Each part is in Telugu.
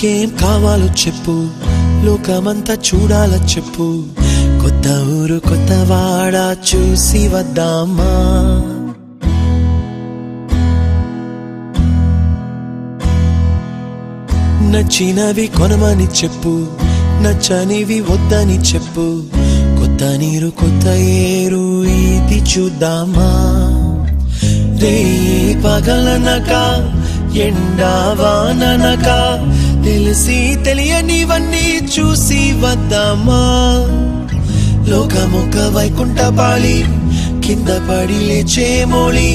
నీకేం కావాలో చెప్పు, లోకమంతా చూడాల చెప్పు. కొత్త ఊరు కొత్త వాడ చూసి వద్దామా? నచ్చినవి కొనమని చెప్పు, నచ్చనివి వద్దని చెప్పు. కొత్త నీరు కొత్త ఏరు ఇది చూద్దామా? రే పగలనక ఎండా వాననక తెలిసి తెలియనివన్నీ చూసి వద్దామా? లోకమొక్క వైకుంఠపాళి, కింద పడి లేచే మోళి,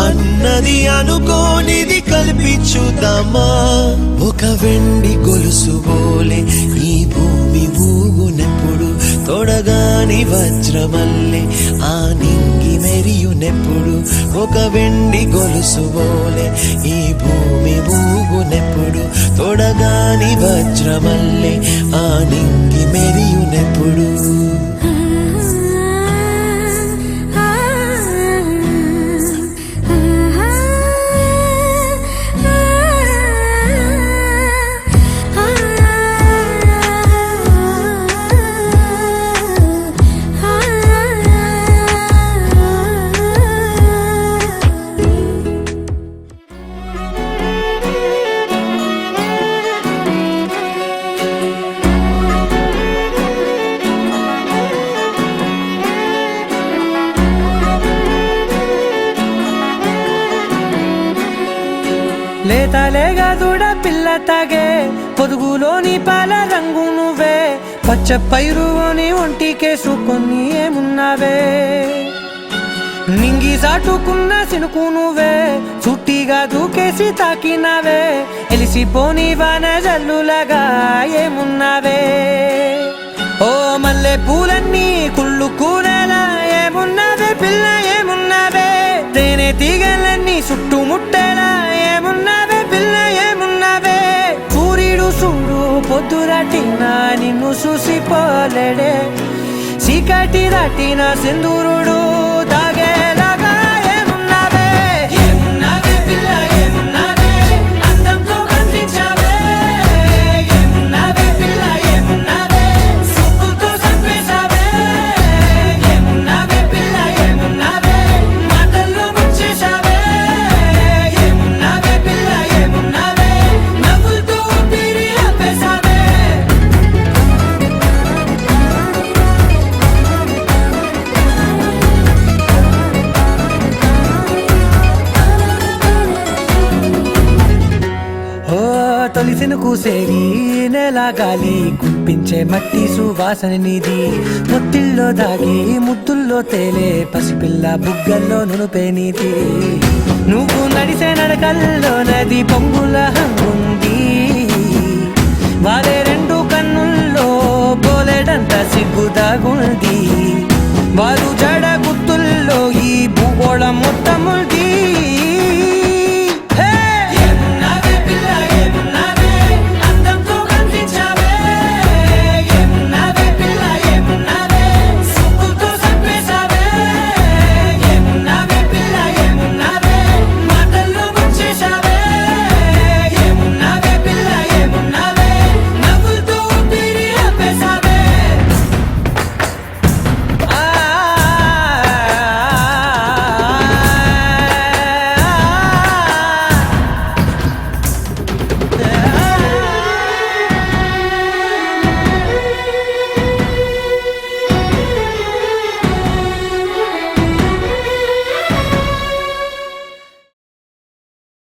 అన్నది అనుకోనిది కలిపి చూద్దామా? ఒక వెండి గొలుసు బోలే ఈ భూమి ఊగునెప్పుడు, తొడగాని వజ్రమల్లే ఆ నింగి మెరియునెప్పుడు. ఒక వెండి గొలుసు బోలే ఈ భూమి ఊగునెప్పుడు, తొడగాని వజ్రమల్లే ఆ నింగి మెరియునెప్పుడు. లేతలేగా దూడ పిల్ల తాగే పొదుగులోని పాల రంగు నువ్వే, పచ్చ పైరుని ఒంటికేసుకొని ఏమున్నావే. నింగి సాటుకున్న సినుకు నువ్వే, చుట్టిగా దూకేసి తాకినావే. ఎలిసిపోని వాన జల్లులాగా ఏమున్నావే. ఓ మల్లె పూలన్నీ కుళ్ళు కూరేలా ఏమున్నావే పిల్ల ఏమున్నావే. తేనె తీగలన్నీ చుట్టుముట్టేలా ఏమున్నావే పిల్ల ఏమున్నావే. సూర్యుడు చూడు పొద్దురాటిన నిన్ను చూసిపోలేడే, చీకటి దాటిన సింధూరుడు తాగేలాగా ఏమున్నావే. ఏమున్నావే పిల్ల ఏమున్నావే, అందంతో కనిపించావే. ఏమున్నావే పిల్ల ఏమున్నావే, సుక్కుతో చంపేశావే. ఏమున్నావే పిల్ల ఏమున్నావే, మాటల్లో ముంచేశావే. ఏమున్నావే పిల్ల ఏమున్నావే, నవ్వులతో ఊపిరి ఆపేశావే. ఓ తొలిసిన కూసేరి నెల గాలి కుప్పించే మట్టి సువాసన నీది. మొత్తిల్లో దాగి ముద్దుల్లో తేలే పసిపిల్ల బుగ్గల్లో నునుపే నీది. నువ్వు నడిసే నడకల్లో నది పొంగుల హంగుంది. వారే రెండు కన్నుల్లో పోలేడంత సిగ్గు దాగుంది. వారు